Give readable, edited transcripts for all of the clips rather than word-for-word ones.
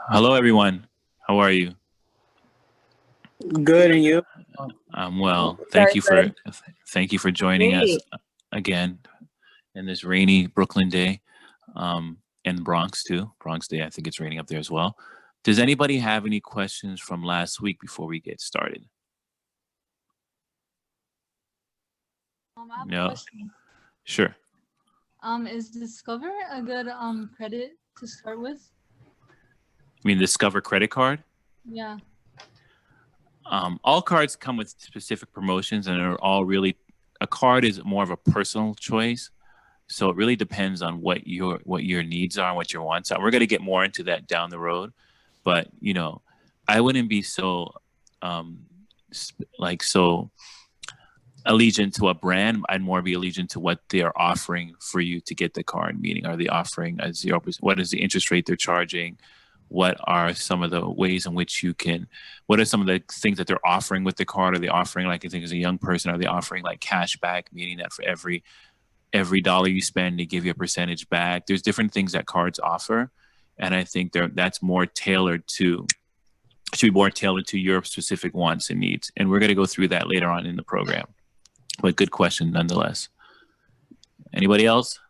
Hello, everyone. How are you? Good, and you? I'm well. Very good. Thank you for joining us again in this rainy Brooklyn day, and Bronx too. Bronx day. I think it's raining up there as well. Does anybody have any questions from last week before we get started? I have a No. question. Sure. Is Discover a good credit to start with? I mean, Discover credit card. Yeah. All cards come with specific promotions, and are all really. A card is more of a personal choice, so it really depends on what your needs are and what your wants are. We're going to get more into that down the road, but I wouldn't be so so allegiant to a brand. I'd more be allegiant to what they are offering for you to get the card. Meaning, are they offering a 0%? What is the interest rate they're charging? What are some of the ways in which what are some of the things that they're offering with the card? Are they offering, like, I think as a young person, are they offering like cash back, meaning that for every dollar you spend, they give you a percentage back? There's different things that cards offer. And I think that's more tailored to, should be more tailored to your specific wants and needs. And we're going to go through that later on in the program. But good question nonetheless. Anybody else?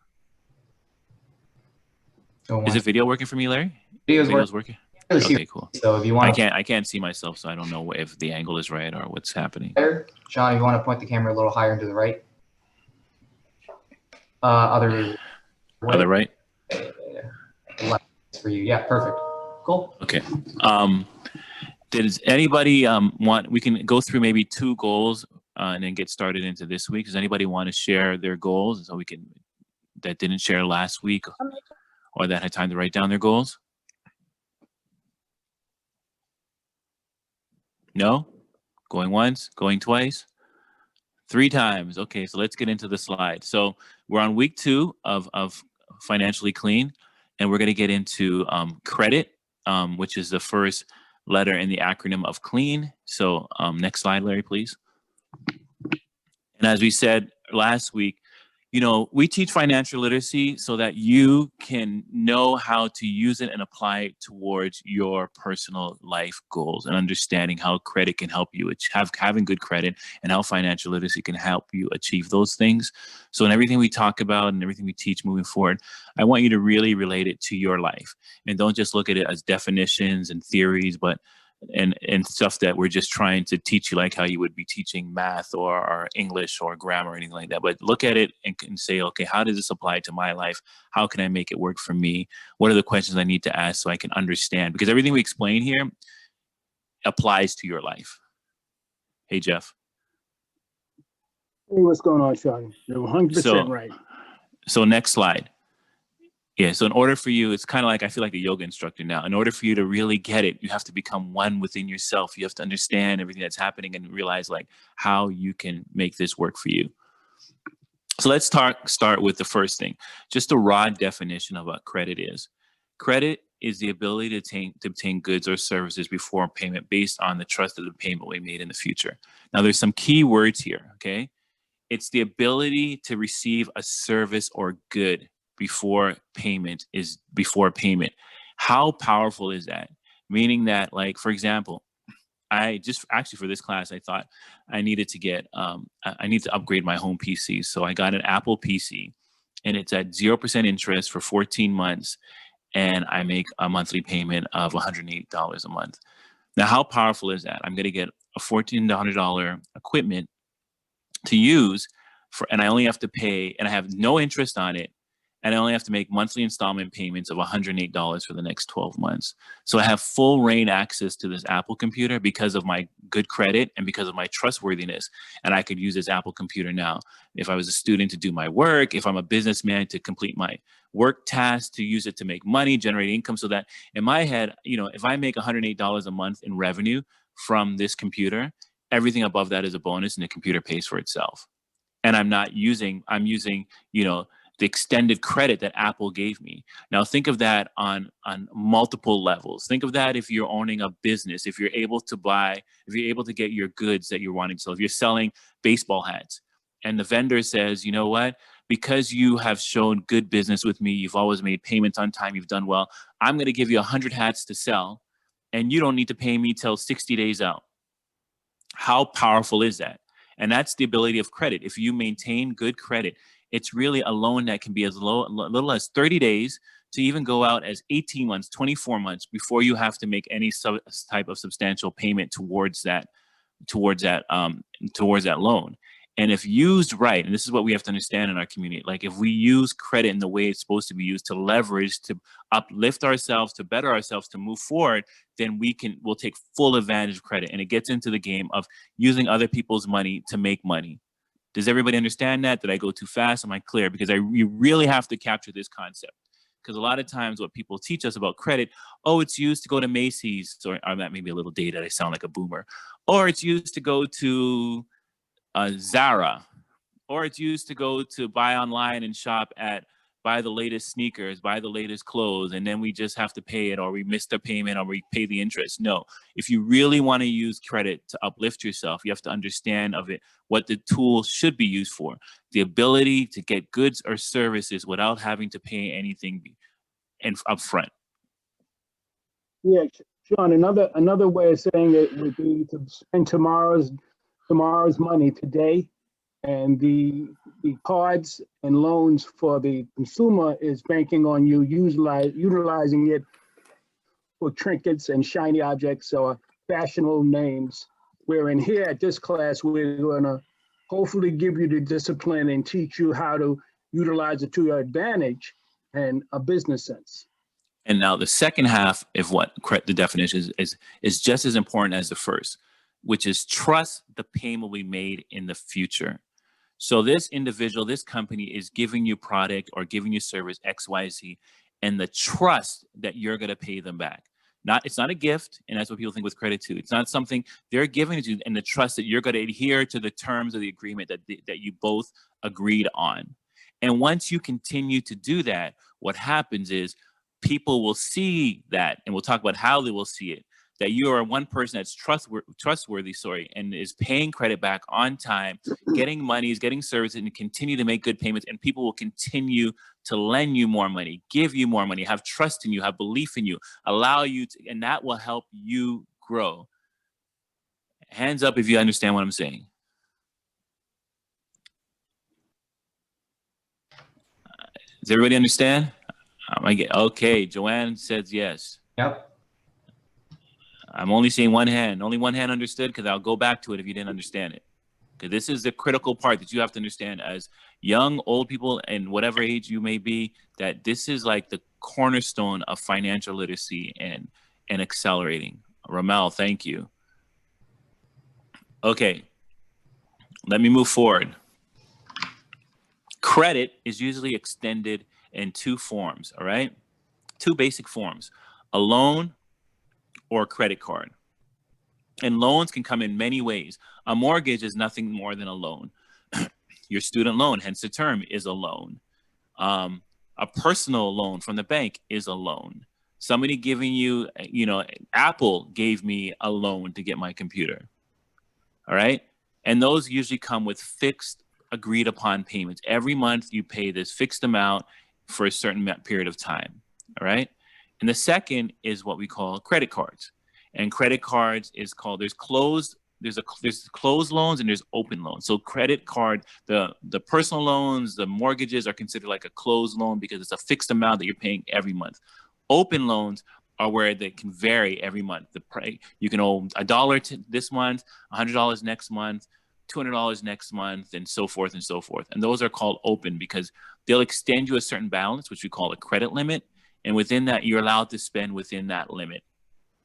Is the video working for me, Larry? Video's working. Okay, cool. So if you want, I can't see myself, so I don't know if the angle is right or what's happening. John, if you want to point the camera a little higher and to the right. Other right. For you, yeah, perfect. Cool. Okay. Does anybody want? We can go through maybe 2 goals and then get started into this week. Does anybody want to share their goals so we can that didn't share last week or that had time to write down their goals? No? Going once, going twice, 3 times. Okay, so let's get into the slide. So we're on week 2 of Financially Clean, and we're going to get into credit, which is the first letter in the acronym of CLEAN. So next slide, Larry, please. And as we said last week, we teach financial literacy so that you can know how to use it and apply it towards your personal life goals, and understanding how credit can help you having good credit, and how financial literacy can help you achieve those things. So in everything we talk about and everything we teach moving forward, I want you to really relate it to your life, and don't just look at it as definitions and theories, but and stuff that we're just trying to teach you, like how you would be teaching math or English or grammar or anything like that. But look at it and say, okay, how does this apply to my life? How can I make it work for me? What are the questions I need to ask so I can understand? Because everything we explain here applies to your life. Hey, Jeff. Hey, what's going on, Sean? You're 100% right. So next slide. Yeah, so in order for you, it's kind of like, I feel like a yoga instructor now. In order for you to really get it, you have to become one within yourself. You have to understand everything that's happening and realize like how you can make this work for you. So let's start with the first thing, just a raw definition of what credit is. Credit is the ability to obtain goods or services before payment based on the trust of the payment we made in the future. Now, there's some key words here, okay? It's the ability to receive a service or good before payment. How powerful is that? Meaning that, like, for example, I just actually for this class, I thought I needed to get, I need to upgrade my home PC. So I got an Apple PC, and it's at 0% interest for 14 months. And I make a monthly payment of $108 a month. Now, how powerful is that? I'm going to get a $1,400 equipment to use and I only have to pay, and I have no interest on it. And I only have to make monthly installment payments of $108 for the next 12 months. So I have full reign access to this Apple computer because of my good credit and because of my trustworthiness. And I could use this Apple computer now. If I was a student, to do my work, if I'm a businessman, to complete my work tasks, to use it to make money, generate income. So that in my head, if I make $108 a month in revenue from this computer, everything above that is a bonus, and the computer pays for itself. And I'm using, the extended credit that Apple gave me. Now think of that on multiple levels. Think of that if you're owning a business, if you're able to get your goods that you're wanting to sell. If you're selling baseball hats and the vendor says, you know what, because you have shown good business with me, you've always made payments on time, you've done well, I'm going to give you 100 hats to sell, and you don't need to pay me till 60 days out. How powerful is that? And that's the ability of credit. If you maintain good credit, it's really a loan that can be as little as 30 days to even go out as 18 months, 24 months before you have to make any type of substantial payment towards that loan. And if used right, and this is what we have to understand in our community, like if we use credit in the way it's supposed to be used, to leverage, to uplift ourselves, to better ourselves, to move forward, then we'll take full advantage of credit. And it gets into the game of using other people's money to make money. Does everybody understand that? Did I go too fast? Am I clear? Because you really have to capture this concept. Because a lot of times what people teach us about credit, oh, it's used to go to Macy's, or that may be a little dated, I sound like a boomer, or it's used to go to Zara, or it's used to go to buy online and shop buy the latest sneakers, buy the latest clothes, and then we just have to pay it, or we miss the payment, or we pay the interest. No, if you really want to use credit to uplift yourself, you have to understand of it what the tool should be used for. The ability to get goods or services without having to pay anything up front. Yeah, Sean, another way of saying it would be to spend tomorrow's money today, and the cards and loans for the consumer is banking on you utilizing it for trinkets and shiny objects or fashionable names. Where in here at this class, we're gonna hopefully give you the discipline and teach you how to utilize it to your advantage and a business sense. And now the second half of what the definition is just as important as the first, which is trust the payment will be made in the future. So this individual, this company is giving you product or giving you service XYZ, and the trust that you're going to pay them back. It's not a gift, and that's what people think with credit too. It's not something they're giving to you, and the trust that you're going to adhere to the terms of the agreement that you both agreed on. And once you continue to do that, what happens is people will see that, and we'll talk about how they will see it, that you are one person that's trustworthy, and is paying credit back on time, getting monies, getting services, and continue to make good payments. And people will continue to lend you more money, give you more money, have trust in you, have belief in you, allow you to, and that will help you grow. Hands up if you understand what I'm saying. Does everybody understand? Okay, Joanne says yes. Yep. I'm only seeing one hand. Only one hand understood, because I'll go back to it if you didn't understand it. Because this is the critical part that you have to understand as young, old people, and whatever age you may be, that this is like the cornerstone of financial literacy and accelerating. Ramel, thank you. Okay, let me move forward. Credit is usually extended in two forms, all right? Two basic forms, a loan or a credit card. And loans can come in many ways. A mortgage is nothing more than a loan. Your student loan, hence the term, is a loan. A personal loan from the bank is a loan. Somebody giving you, Apple gave me a loan to get my computer. All right? And those usually come with fixed, agreed upon payments. Every month you pay this fixed amount for a certain period of time. All right? And the second is what we call credit cards. And credit cards is called, there's closed loans and there's open loans. So credit card, the personal loans, the mortgages are considered like a closed loan because it's a fixed amount that you're paying every month. Open loans are where they can vary every month. You can owe $1 this month, $100 next month, $200 next month, and so forth and so forth. And those are called open because they'll extend you a certain balance, which we call a credit limit. And within that, you're allowed to spend within that limit.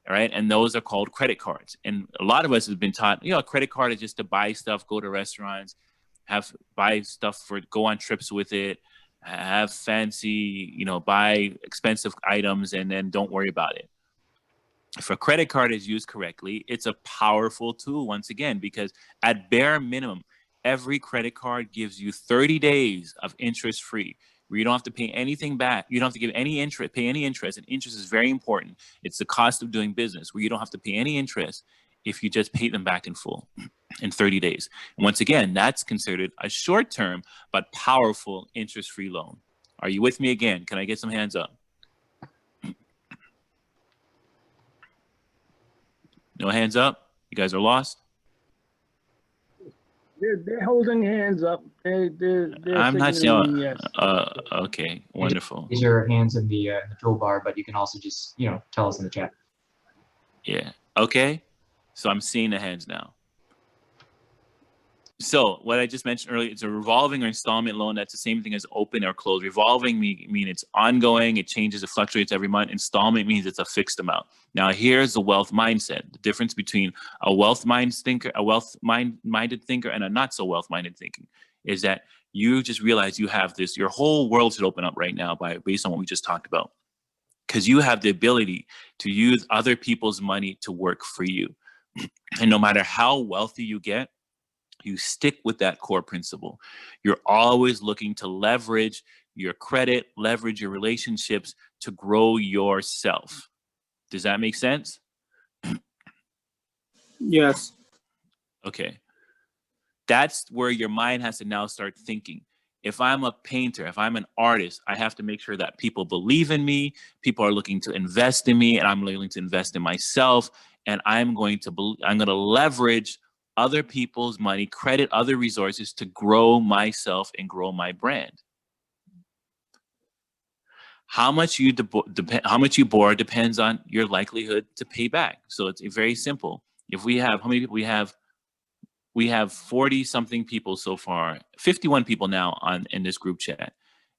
All right. And those are called credit cards. And a lot of us have been taught, a credit card is just to buy stuff, go to restaurants, buy stuff go on trips with it, have fancy, buy expensive items, and then don't worry about it. If a credit card is used correctly, it's a powerful tool once again, because at bare minimum, every credit card gives you 30 days of interest free, where you don't have to pay anything back. You don't have to pay any interest, and interest is very important. It's the cost of doing business, where you don't have to pay any interest, if you just pay them back in full in 30 days. And once again, that's considered a short-term but powerful interest-free loan. Are you with me again? Can I get some hands up? No hands up? You guys are lost? They're holding hands up. They're I'm not signaling saying, yes. okay, wonderful. Raise your hands in the toolbar, but you can also just, tell us in the chat. Yeah, okay. So I'm seeing the hands now. So what I just mentioned earlier, it's a revolving or installment loan. That's the same thing as open or closed. Revolving mean it's ongoing, it changes, it fluctuates every month. Installment means it's a fixed amount. Now here's the wealth mindset. The difference between a wealth-minded thinker, and a not so wealth-minded thinking is that you just realize you have this, your whole world should open up right now based on what we just talked about. Because you have the ability to use other people's money to work for you. And no matter how wealthy you get, you stick with that core principle. You're always looking to leverage your credit, leverage your relationships to grow yourself. Does that make sense? Yes. Okay. That's where your mind has to now start thinking. If I'm a painter, if I'm an artist, I have to make sure that people believe in me, people are looking to invest in me, and I'm willing to invest in myself, and I'm going to leverage other people's money, credit other resources to grow myself and grow my brand. How much you borrow depends on your likelihood to pay back. So it's very simple. If we have, how many people we have 40 something people so far, 51 people now in this group chat.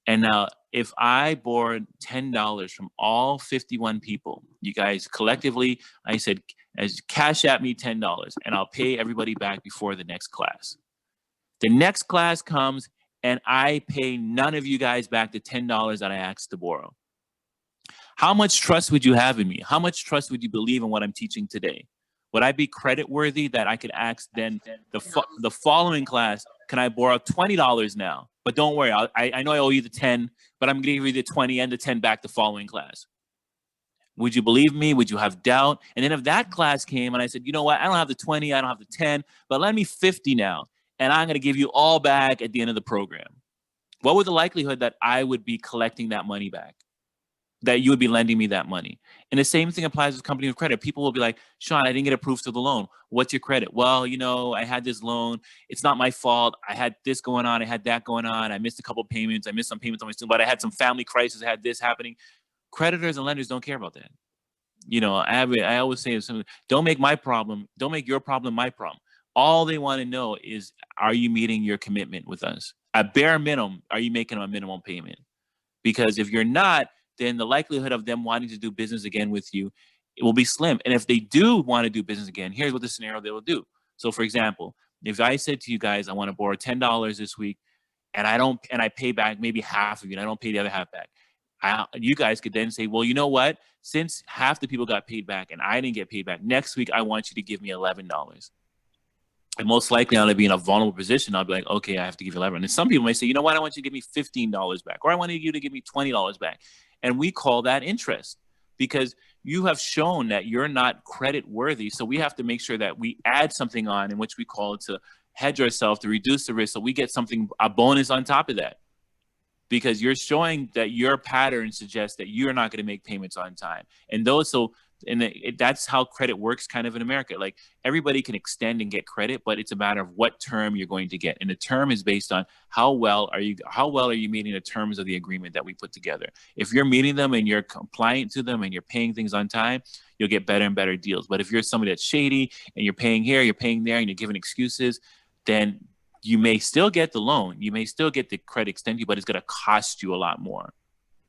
And now if I borrowed $10 from all 51 people, you guys collectively, I said, as cash at me $10 and I'll pay everybody back before the next class. The next class comes and I pay none of you guys back the $10 that I asked to borrow. How much trust would you have in me? How much trust would you believe in what I'm teaching today? Would I be credit worthy that I could ask then the following class, can I borrow $20 now? But don't worry, I know I owe you the 10, but I'm gonna give you the 20 and the 10 back the following class. Would you believe me? Would you have doubt? And then if that class came and I said, you know what, I don't have the 20, I don't have the 10, but lend me 50 now, and I'm gonna give you all back at the end of the program. What would the likelihood that I would be collecting that money back? That you would be lending me that money? And the same thing applies with company of credit. People will be like, Sean, I didn't get approved for the loan. What's your credit? Well, I had this loan. It's not my fault. I had this going on. I had that going on. I missed a couple of payments. I missed some payments on my student, but I had some family crisis. I had this happening. Creditors and lenders don't care about that. I always say, don't make your problem my problem. All they want to know is, are you meeting your commitment with us? At bare minimum, are you making a minimum payment? Because if you're not, then the likelihood of them wanting to do business again with you, it will be slim. And if they do want to do business again, here's what the scenario they will do. So for example, if I said to you guys, I want to borrow $10 this week, and I pay back maybe half of you, and I don't pay the other half back. You guys could then say, well, you know what? Since half the people got paid back and I didn't get paid back, next week I want you to give me $11. And most likely I'll be in a vulnerable position. I'll be like, okay, I have to give you $11. And some people may say, you know what? I want you to give me $15 back, or I want you to give me $20 back. And we call that interest, because you have shown that you're not credit worthy. So we have to make sure that we add something on, in which we call it to hedge ourselves, to reduce the risk. So we get a bonus on top of that, because you're showing that your pattern suggests that you're not going to make payments on time. And that's how credit works kind of in America. Like, everybody can extend and get credit, but it's a matter of what term you're going to get. And the term is based on how well are you meeting the terms of the agreement that we put together. If you're meeting them and you're compliant to them and you're paying things on time, you'll get better and better deals. But if you're somebody that's shady and you're paying here, you're paying there, and you're giving excuses, then you may still get the loan, you may still get the credit extended, but it's going to cost you a lot more.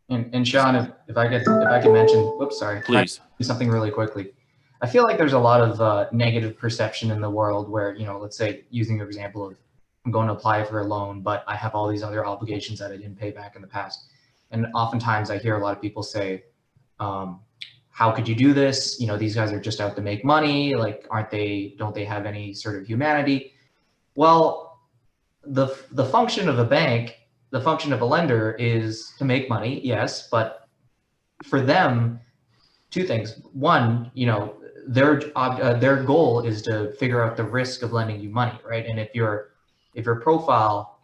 And Sean, if I can mention, whoops, sorry. Please. Do something really quickly. I feel like there's a lot of negative perception in the world where, let's say, using your example of, I'm going to apply for a loan, but I have all these other obligations that I didn't pay back in the past. And oftentimes I hear a lot of people say, how could you do this? These guys are just out to make money. Like, don't they have any sort of humanity? Well, the function of a bank, the function of a lender is to make money, yes, but for them, two things. One, their goal is to figure out the risk of lending you money, right? And if your profile,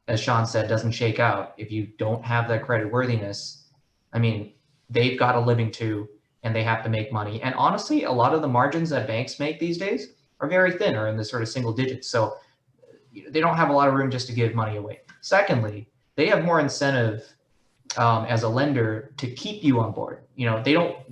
as Sean said, doesn't shake out, if you don't have that credit worthiness, I mean, they've got a living too, and they have to make money. And honestly, a lot of the margins that banks make these days are very thin, or in the sort of single digits. So they don't have a lot of room just to give money away. Secondly, they have more incentive as a lender to keep you on board. You know,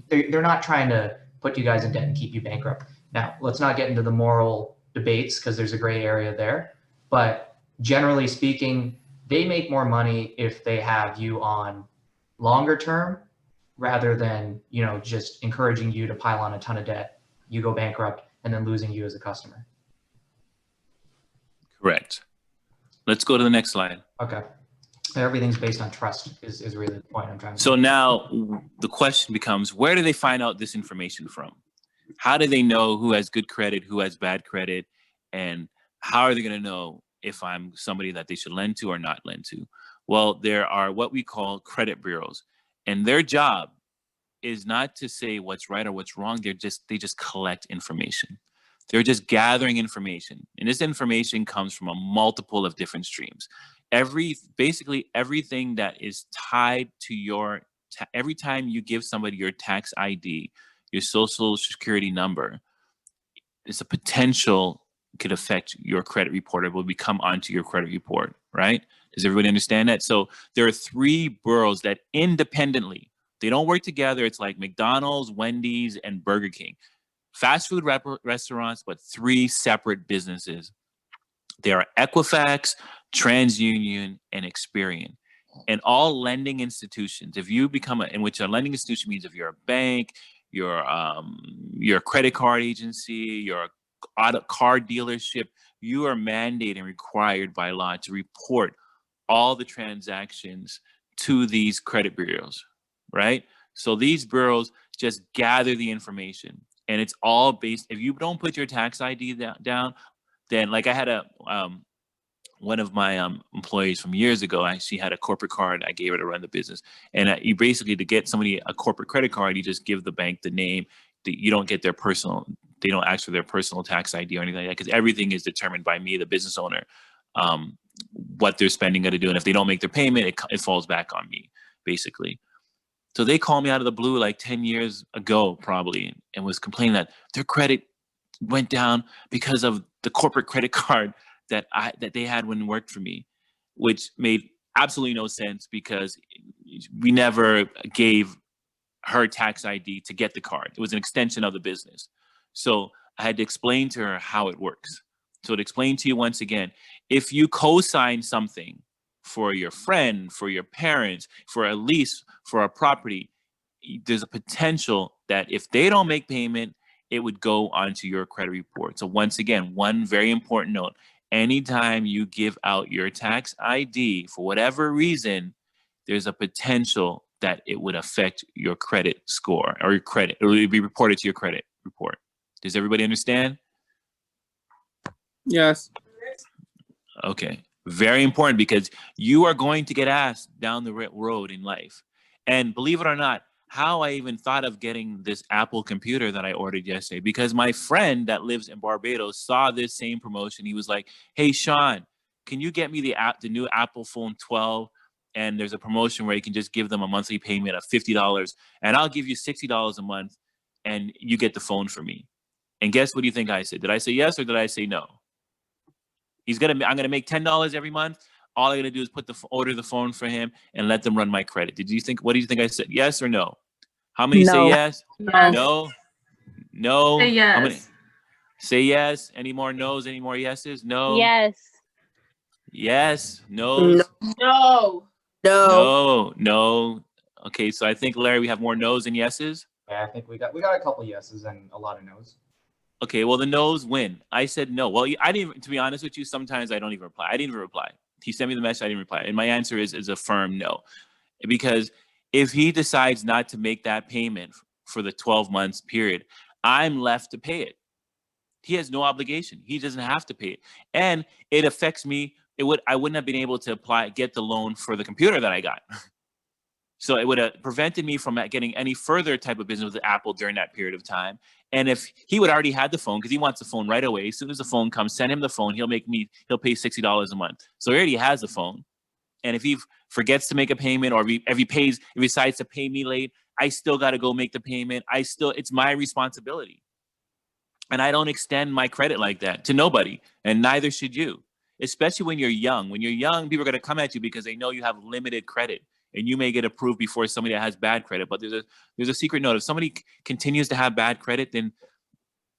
they're not trying to put you guys in debt and keep you bankrupt. Now, let's not get into the moral debates because there's a gray area there. But generally speaking, they make more money if they have you on longer term rather than, you know, just encouraging you to pile on a ton of debt, you go bankrupt, and then losing you as a customer. Correct. Let's go to the next slide. Okay. Everything's based on trust is really the point I'm trying to So make. now the question becomes, where do they find out this information from? How do they know who has good credit, who has bad credit, and how are they going to know if I'm somebody that they should lend to or not lend to? Well, there are what we call credit bureaus, and their job is not to say what's right or what's wrong. They just collect information. They're just gathering information, and this information comes from a multiple of different streams. Basically everything that is tied to your every time you give somebody your tax ID, your social security number, there's a potential could affect your credit report or will become onto your credit report, right? Does everybody understand that? So there are 3 bureaus that independently, they don't work together. It's like McDonald's, Wendy's, and Burger King. Fast food restaurants, but 3 separate businesses. They are Equifax, TransUnion, and Experian. And all lending institutions, if you become in which a lending institution means if you're a bank, your credit card agency, your auto car dealership, you are mandated and required by law to report all the transactions to these credit bureaus, right? So these bureaus just gather the information, and it's all based. If you don't put your tax ID down, then like I had one of my employees from years ago, she had a corporate card. I gave her to run the business. And you basically, to get somebody a corporate credit card, you just give the bank the name. You don't get their personal, they don't ask for their personal tax ID or anything like that, because everything is determined by me, the business owner, what they're spending going to do. And if they don't make their payment, it falls back on me, basically. So they called me out of the blue like 10 years ago, probably, and was complaining that their credit went down because of the corporate credit card that they had when it worked for me, which made absolutely no sense because we never gave her tax ID to get the card. It was an extension of the business. So I had to explain to her how it works. So to explain to you once again, if you co-sign something for your friend, for your parents, for a lease, for a property, there's a potential that if they don't make payment, it would go onto your credit report. So once again, one very important note, anytime you give out your tax ID for whatever reason, there's a potential that it would affect your credit score or your credit, or it would be reported to your credit report. Does everybody understand? Yes. Okay. Very important, because you are going to get asked down the road in life. And believe it or not, how I even thought of getting this Apple computer that I ordered yesterday, because my friend that lives in Barbados saw this same promotion. He was like, "Hey, Sean, can you get me the new Apple phone 12? And there's a promotion where you can just give them a monthly payment of $50, and I'll give you $60 a month, and you get the phone for me." And guess what do you think I said? Did I say yes or did I say no? I'm gonna make $10 every month. All I gotta do is order the phone for him and let them run my credit. What do you think I said? Yes or no? How many say yes? Yes. No? No? Say yes. How many? Say yes. Any more no's? Any more yeses? No? Yes. Yes? No's? No. No? No? Okay, so I think, Larry, we have more no's than yeses. Yeah, I think we got a couple yeses and a lot of no's. Okay, well, the no's win. I said no. Well, I didn't, to be honest with you, sometimes I don't even reply. I didn't even reply. He sent me the message, I didn't reply. And my answer is a firm no. Because if he decides not to make that payment for the 12 months period, I'm left to pay it. He has no obligation. He doesn't have to pay it. And it affects me. I wouldn't have been able to get the loan for the computer that I got. So it would have prevented me from getting any further type of business with Apple during that period of time. And if he would already had the phone, because he wants the phone right away, as soon as the phone comes, send him the phone. He'll pay $60 a month. So he already has the phone. And if he forgets to make a payment, or if he decides to pay me late, I still got to go make the payment. It's my responsibility. And I don't extend my credit like that to nobody, and neither should you, especially when you're young. When you're young, people are going to come at you because they know you have limited credit, and you may get approved before somebody that has bad credit. But there's a secret note. If somebody continues to have bad credit, then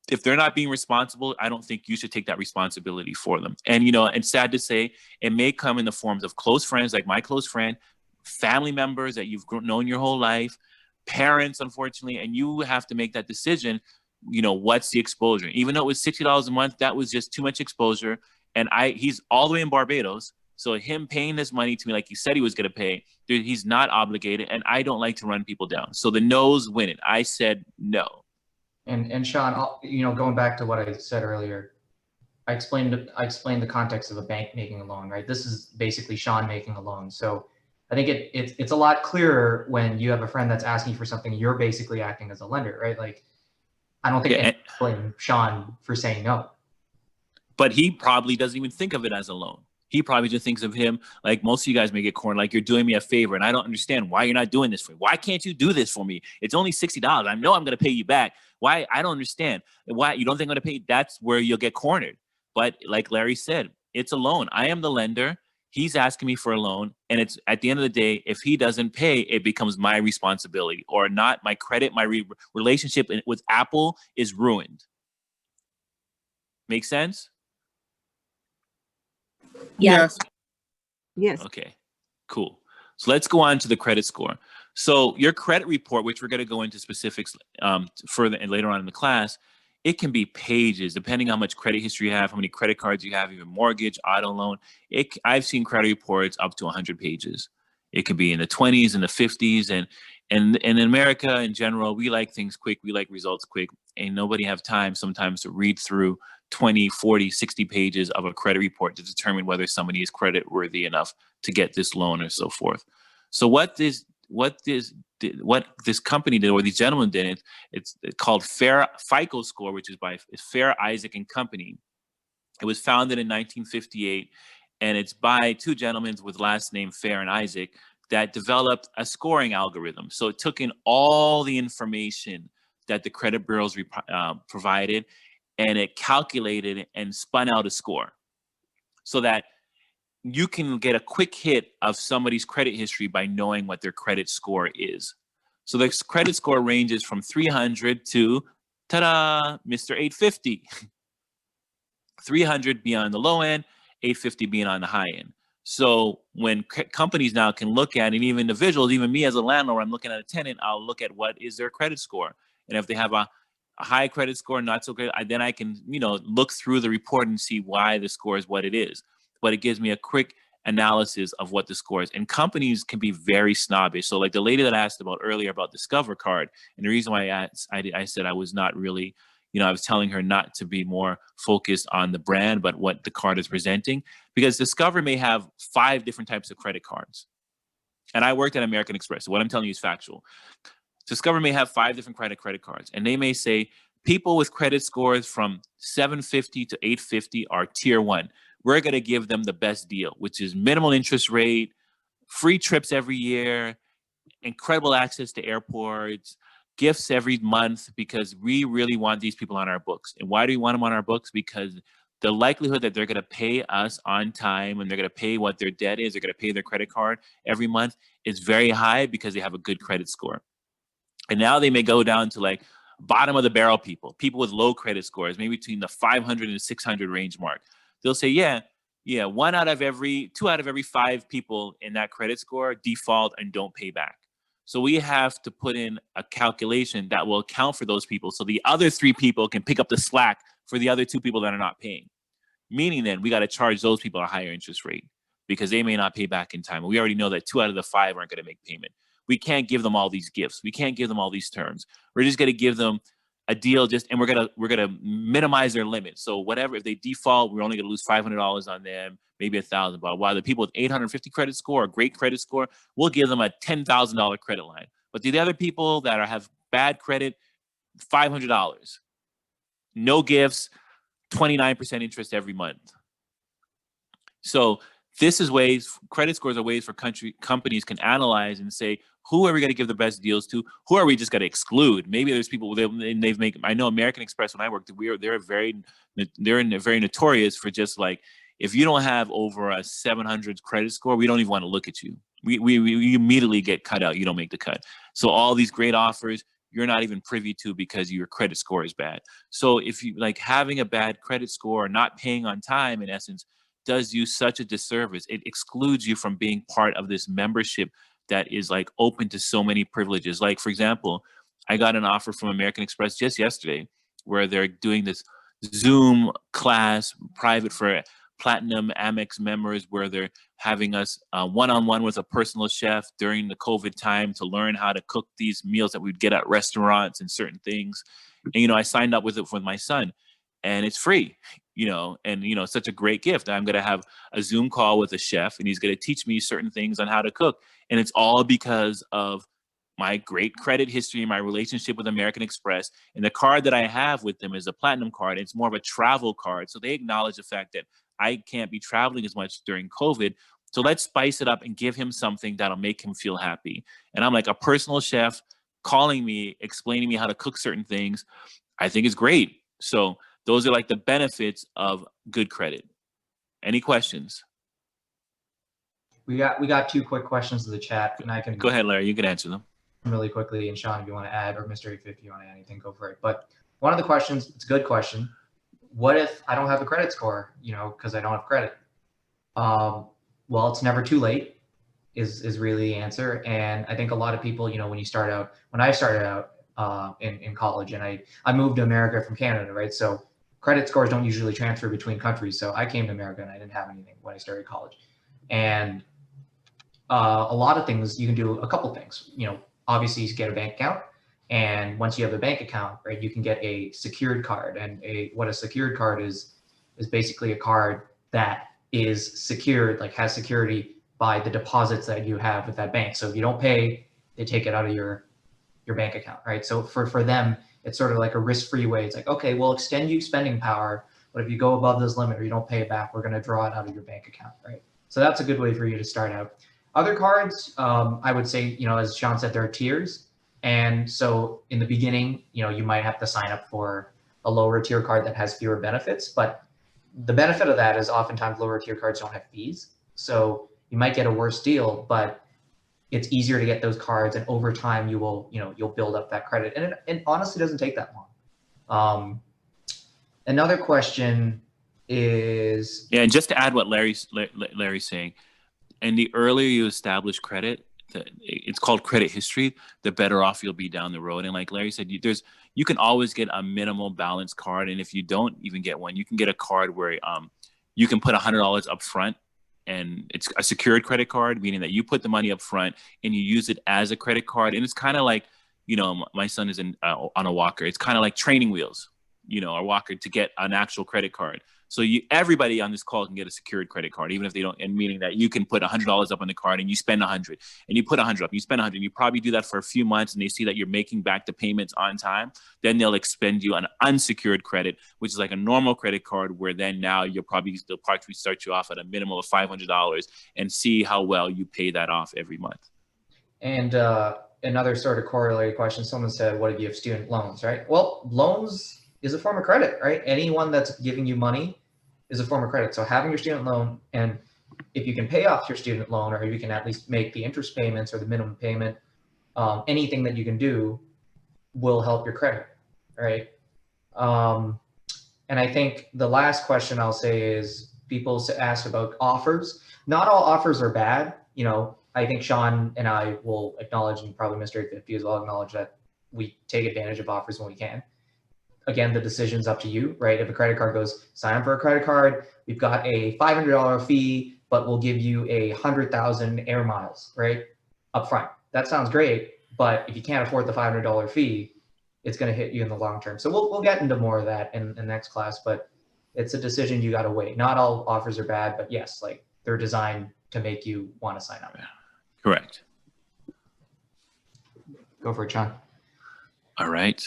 if they're not being responsible, I don't think you should take that responsibility for them. And, and sad to say, it may come in the forms of close friends, like my close friend, family members that you've known your whole life, parents, unfortunately, and you have to make that decision. What's the exposure? Even though it was $60 a month, that was just too much exposure. And he's all the way in Barbados. So him paying this money to me, like he said he was going to pay, dude, he's not obligated. And I don't like to run people down. So the no's win it. I said no. And Sean, going back to what I said earlier, I explained the context of a bank making a loan, right? This is basically Sean making a loan. So I think it's a lot clearer when you have a friend that's asking for something, you're basically acting as a lender, right? Like, I don't think anyone blame Sean for saying no. But he probably doesn't even think of it as a loan. He probably just thinks of him like most of you guys may get cornered, like you're doing me a favor, and I don't understand why you're not doing this for me. Why can't you do this for me? It's only $60. I know I'm going to pay you back. Why? I don't understand. Why you don't think I'm going to pay? That's where you'll get cornered. But like Larry said, it's a loan. I am the lender. He's asking me for a loan. And it's at the end of the day, if he doesn't pay, it becomes my responsibility or not. My credit, my relationship with Apple is ruined. Make sense? Yes. Yes. Okay, cool. So let's go on to the credit score. So your credit report, which we're going to go into specifics further and later on in the class, it can be pages, depending on how much credit history you have, how many credit cards you have, even mortgage, auto loan. I've seen credit reports up to 100 pages. It could be in the 20s and the 50s. And in America in general, we like things quick. We like results quick. And nobody have time sometimes to read through 20, 40, 60 pages of a credit report to determine whether somebody is credit worthy enough to get this loan or so forth. So what this company did, or these gentlemen did, it's called Fico Score, which is by Fair, Isaac and Company. It was founded in 1958, and it's by two gentlemen with last name Fair and Isaac that developed a scoring algorithm. So it took in all the information that the credit bureaus provided, and it calculated and spun out a score so that you can get a quick hit of somebody's credit history by knowing what their credit score is. So the credit score ranges from 300 to, ta-da, Mr. 850. 300 being on the low end, 850 being on the high end. So when companies now can look at, and even individuals, even me as a landlord, I'm looking at a tenant, I'll look at what is their credit score. And if they have a high credit score, not so good, then I can, look through the report and see why the score is what it is. But it gives me a quick analysis of what the score is. And companies can be very snobbish. So like the lady that I asked about earlier about Discover Card, and the reason why I said I was not really, I was telling her not to be more focused on the brand, but what the card is presenting, because Discover may have 5 different types of credit cards. And I worked at American Express. So what I'm telling you is factual. Discover may have 5 different credit cards, and they may say people with credit scores from 750 to 850 are tier 1. We're going to give them the best deal, which is minimal interest rate, free trips every year, incredible access to airports, gifts every month, because we really want these people on our books. And why do we want them on our books? Because the likelihood that they're going to pay us on time and they're going to pay what their debt is, they're going to pay their credit card every month is very high because they have a good credit score. And now they may go down to like bottom of the barrel people with low credit scores, maybe between the 500 and 600 range mark. They'll say, yeah, 2 out of every 5 people in that credit score default and don't pay back. So we have to put in a calculation that will account for those people, so the other 3 people can pick up the slack for the other 2 people that are not paying. Meaning then we got to charge those people a higher interest rate because they may not pay back in time. We already know that 2 out of the 5 aren't going to make payment. We can't give them all these gifts. We can't give them all these terms. We're just going to give them a deal and we're gonna minimize their limit. So whatever, if they default, we're only gonna lose $500 on them, maybe $1,000. But while the people with 850 credit score, a great credit score, we'll give them a $10,000 credit line. But the other people that have bad credit, $500, no gifts, 29% interest every month. So this is ways, credit scores are ways for companies can analyze and say, who are we going to give the best deals to? Who are we just going to exclude? Maybe there's people I know American Express, when I worked, they're very notorious for just like, if you don't have over a 700 credit score, we don't even want to look at you. We immediately get cut out. You don't make the cut. So all these great offers, you're not even privy to because your credit score is bad. So if you like having a bad credit score or not paying on time, in essence, does you such a disservice. It excludes you from being part of this membership that is like open to so many privileges. Like, for example, I got an offer from American Express just yesterday where they're doing this Zoom class private for Platinum Amex members where they're having us one-on-one with a personal chef during the COVID time to learn how to cook these meals that we'd get at restaurants and certain things. And, I signed up with it for my son and it's free, and, it's such a great gift. I'm going to have a Zoom call with a chef and he's going to teach me certain things on how to cook. And it's all because of my great credit history, my relationship with American Express. And the card that I have with them is a platinum card. It's more of a travel card. So they acknowledge the fact that I can't be traveling as much during COVID. So let's spice it up and give him something that'll make him feel happy. And I'm like, a personal chef calling me, explaining me how to cook certain things, I think is great. So those are like the benefits of good credit. Any questions? We got 2 quick questions in the chat, and I can go ahead, Larry. You can answer them really quickly. And Sean, if you want to add, or Mr. If you want to add anything, go for it. But one of the questions, it's a good question. What if I don't have a credit score? Because I don't have credit. Well, it's never too late. Is really the answer. And I think a lot of people, when I started out in college, and I moved to America from Canada, right? So credit scores don't usually transfer between countries. So I came to America and I didn't have anything when I started college. And a lot of things, you can do a couple things. Obviously you get a bank account. And once you have a bank account, right, you can get a secured card. And what a secured card is basically a card that is secured, like has security by the deposits that you have with that bank. So if you don't pay, they take it out of your bank account, right? So for them, it's sort of like a risk-free way. It's like, okay, we'll extend you spending power, but if you go above this limit or you don't pay it back, we're going to draw it out of your bank account, right? So that's a good way for you to start out. Other cards, I would say, as Sean said, there are tiers. And so in the beginning, you might have to sign up for a lower tier card that has fewer benefits, but the benefit of that is oftentimes lower tier cards don't have fees. So you might get a worse deal, but it's easier to get those cards, and over time you'll build up that credit. And it honestly doesn't take that long. Another question is, and just to add what Larry's saying, and the earlier you establish credit, it's called credit history, the better off you'll be down the road. And like Larry said, you can always get a minimal balance card. And if you don't even get one, you can get a card where you can put $100 up front, and it's a secured credit card, meaning that you put the money up front and you use it as a credit card. And it's kind of like, my son is on a walker. It's kind of like training wheels, a walker to get an actual credit card. So everybody on this call can get a secured credit card, even if they don't, and meaning that you can put $100 up on the card and you spend 100, and you put 100 up, you spend 100, and you probably do that for a few months, and they see that you're making back the payments on time. Then they'll expend you an unsecured credit, which is like a normal credit card, where then now they'll probably start you off at a minimum of $500 and see how well you pay that off every month. And another sort of corollary question, someone said, what if you have student loans, right? Well, loans is a form of credit, right? Anyone that's giving you money is a form of credit. So having your student loan, and if you can pay off your student loan, or you can at least make the interest payments or the minimum payment, anything that you can do will help your credit, right? And I think the last question I'll say is, people ask about offers. Not all offers are bad. I think Sean and I will acknowledge, and probably Mr. 850 as well, acknowledge that we take advantage of offers when we can. Again, the decision's up to you, right? If a credit card goes, sign up for a credit card, we've got a $500 fee, but we'll give you 100,000 air miles, right? Up front. That sounds great, but if you can't afford the $500 fee, it's going to hit you in the long term. So we'll get into more of that in the next class, but it's a decision you got to weigh. Not all offers are bad, but yes, like they're designed to make you want to sign up. Correct. Go for it, John. All right.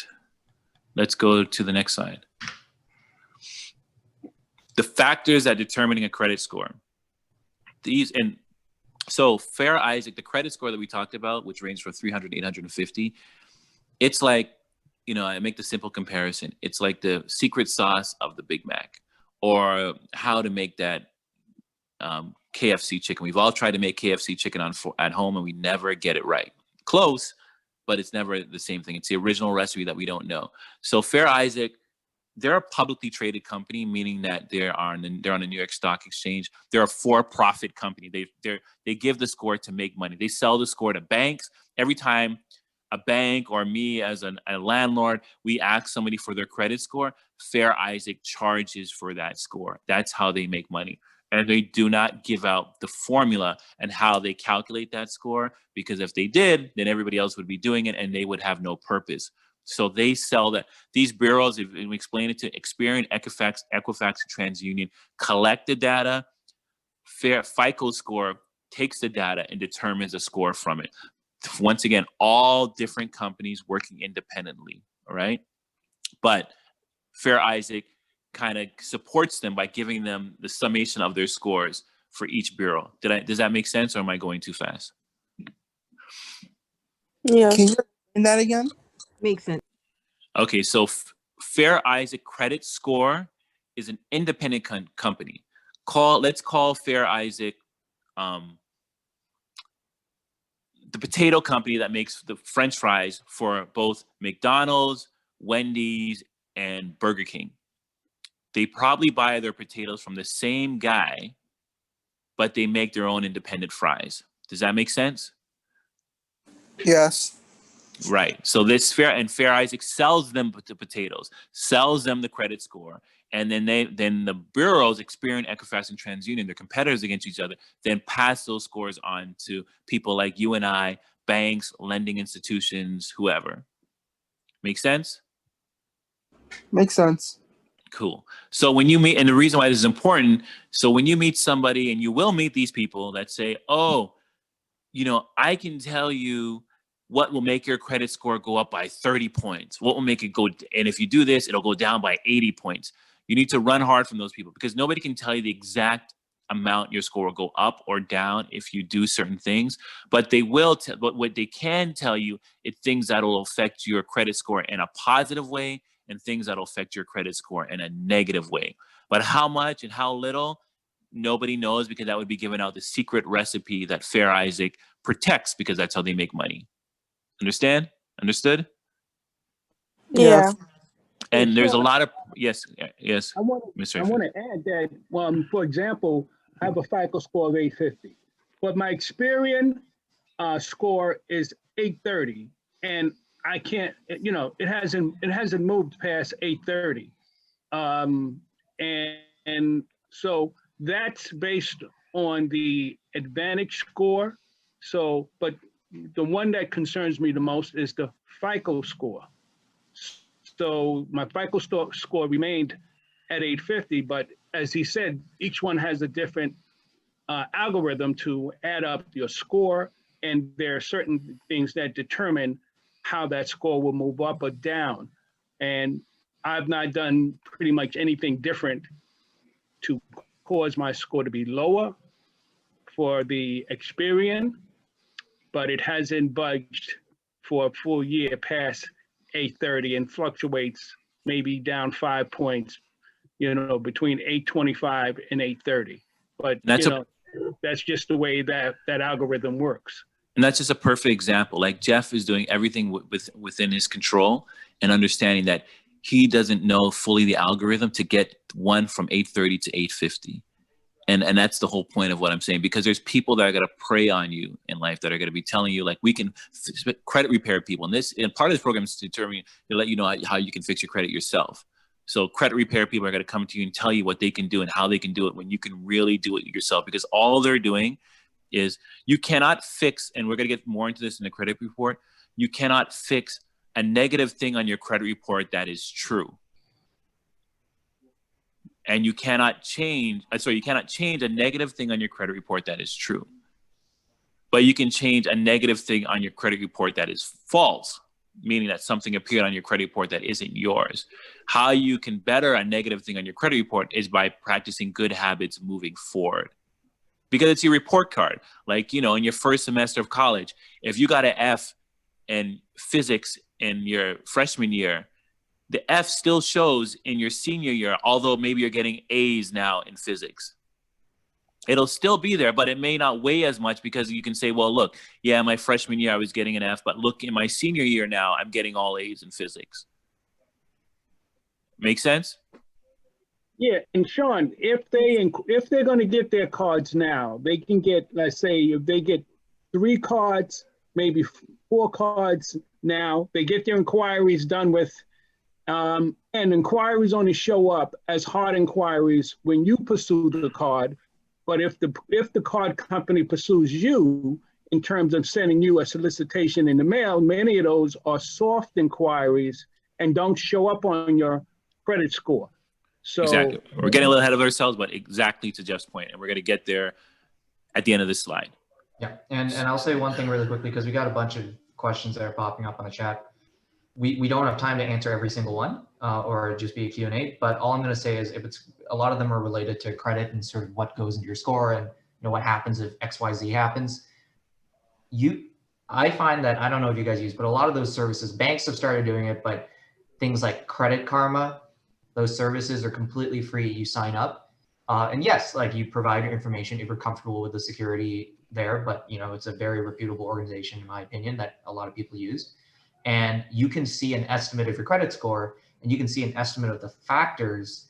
Let's go to the next slide. The factors that determining a credit score. So Fair Isaac, the credit score that we talked about, which ranged from 300 to 850, it's like, I make the simple comparison. It's like the secret sauce of the Big Mac, or how to make that KFC chicken. We've all tried to make KFC chicken at home, and we never get it right. Close, but it's never the same thing. It's the original recipe that we don't know. So Fair Isaac, they're a publicly traded company, meaning that they're on the New York Stock Exchange. They're a for-profit company. They give the score to make money. They sell the score to banks. Every time a bank or me as a landlord, we ask somebody for their credit score, Fair Isaac charges for that score. That's how they make money. And they do not give out the formula and how they calculate that score, because if they did, then everybody else would be doing it and they would have no purpose. So they sell that. These bureaus, if we explain it to Experian, Equifax, and TransUnion, collect the data. Fico Score takes the data and determines a score from it. Once again, all different companies working independently, all right? But Fair Isaac kind of supports them by giving them the summation of their scores for each bureau. Does that make sense, or am I going too fast? Yeah. Can you explain that again? Makes sense. Okay, so Fair Isaac Credit Score is an independent company. Let's call Fair Isaac the potato company that makes the French fries for both McDonald's, Wendy's, and Burger King. They probably buy their potatoes from the same guy, but they make their own independent fries. Does that make sense? Yes. Right. So Fair Isaac sells them the potatoes, sells them the credit score, and then the bureaus, Experian, Equifax, and TransUnion, their competitors against each other, then pass those scores on to people like you and I, banks, lending institutions, whoever. Make sense? Makes sense. Cool. So when you meet, and the reason why this is important, so when you meet somebody, and you will meet these people that say, oh, I can tell you what will make your credit score go up by 30 points. What will make it go, and if you do this, it'll go down by 80 points. You need to run hard from those people, because nobody can tell you the exact amount your score will go up or down if you do certain things, but they will. But what they can tell you is things that will affect your credit score in a positive way, and things that will affect your credit score in a negative way. But how much and how little, nobody knows, because that would be giving out the secret recipe that Fair Isaac protects, because that's how they make money. Understand? Understood? Yeah. And there's a lot of yes. I want Mr. to add that, for example, I have a FICO score of 850, but my Experian score is 830, and I can't, it hasn't moved past 830, and so that's based on the Advantage score. So, but the one that concerns me the most is the FICO score. So my FICO score remained at 850, but as he said, each one has a different algorithm to add up your score, and there are certain things that determine how that score will move up or down. And I've not done pretty much anything different to cause my score to be lower for the Experian, but it hasn't budged for a full year past 830, and fluctuates maybe down 5 points, between 825 and 830. But that's just the way that algorithm works. And that's just a perfect example. Like Jeff is doing everything within his control, and understanding that he doesn't know fully the algorithm to get one from 830 to 850. And that's the whole point of what I'm saying, because there's people that are going to prey on you in life, that are going to be telling you, like, we can credit repair people. And part of this program is to let you know how you can fix your credit yourself. So credit repair people are going to come to you and tell you what they can do and how they can do it, when you can really do it yourself, because all they're doing is, you cannot fix, and we're going to get more into this in the credit report, you cannot fix a negative thing on your credit report that is true. And you cannot change a negative thing on your credit report that is true. But you can change a negative thing on your credit report that is false, meaning that something appeared on your credit report that isn't yours. How you can better a negative thing on your credit report is by practicing good habits moving forward. Because it's your report card. Like, you know, in your first semester of college, if you got an F in physics in your freshman year, the F still shows in your senior year, although maybe you're getting A's now in physics. It'll still be there, but it may not weigh as much because you can say, well, look, yeah, my freshman year I was getting an F, but look, in my senior year now, I'm getting all A's in physics. Make sense? Yeah, and Sean, if they're going to get their cards now, they can get, let's say, if they get 3 cards, maybe 4 cards now, they get their inquiries done with, and inquiries only show up as hard inquiries when you pursue the card. But if the card company pursues you in terms of sending you a solicitation in the mail, many of those are soft inquiries and don't show up on your credit score. So exactly. We're getting a little ahead of ourselves, but exactly to Jeff's point, and we're going to get there at the end of this slide. Yeah, and I'll say one thing really quickly because we got a bunch of questions that are popping up on the chat. We don't have time to answer every single one or just be a Q&A, but all I'm going to say is if it's a lot of them are related to credit and sort of what goes into your score and what happens if XYZ happens. I find that, I don't know if you guys use, but a lot of those services, banks have started doing it, but things like Credit Karma, those services are completely free. You sign up and yes, like you provide your information if you're comfortable with the security there, but it's a very reputable organization in my opinion that a lot of people use. And you can see an estimate of your credit score and you can see an estimate of the factors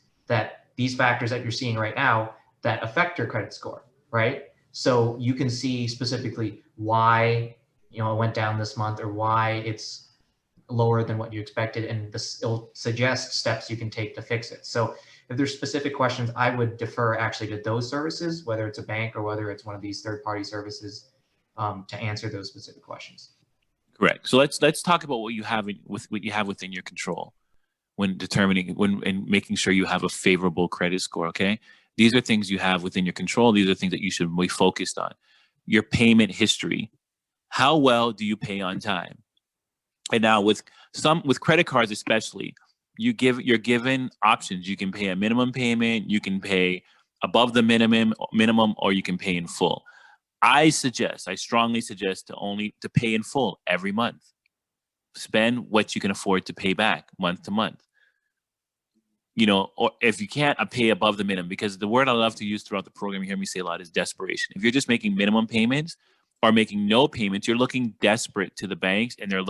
these factors that you're seeing right now that affect your credit score, right? So you can see specifically why, it went down this month or why it's lower than what you expected. And it'll suggest steps you can take to fix it. So if there's specific questions, I would defer actually to those services, whether it's a bank or whether it's one of these third-party services to answer those specific questions. Correct. So let's talk about what you have within your control when determining and making sure you have a favorable credit score. Okay, these are things you have within your control. These are things that you should be focused on. Your payment history. How well do you pay on time? And now with credit cards especially, you're given options. You can pay a minimum payment. You can pay above the minimum, or you can pay in full. I strongly suggest to pay in full every month. Spend what you can afford to pay back month to month. Or if you can't, pay above the minimum, because the word I love to use throughout the program, you hear me say a lot, is desperation. If you're just making minimum payments or making no payments, you're looking desperate to the banks and they're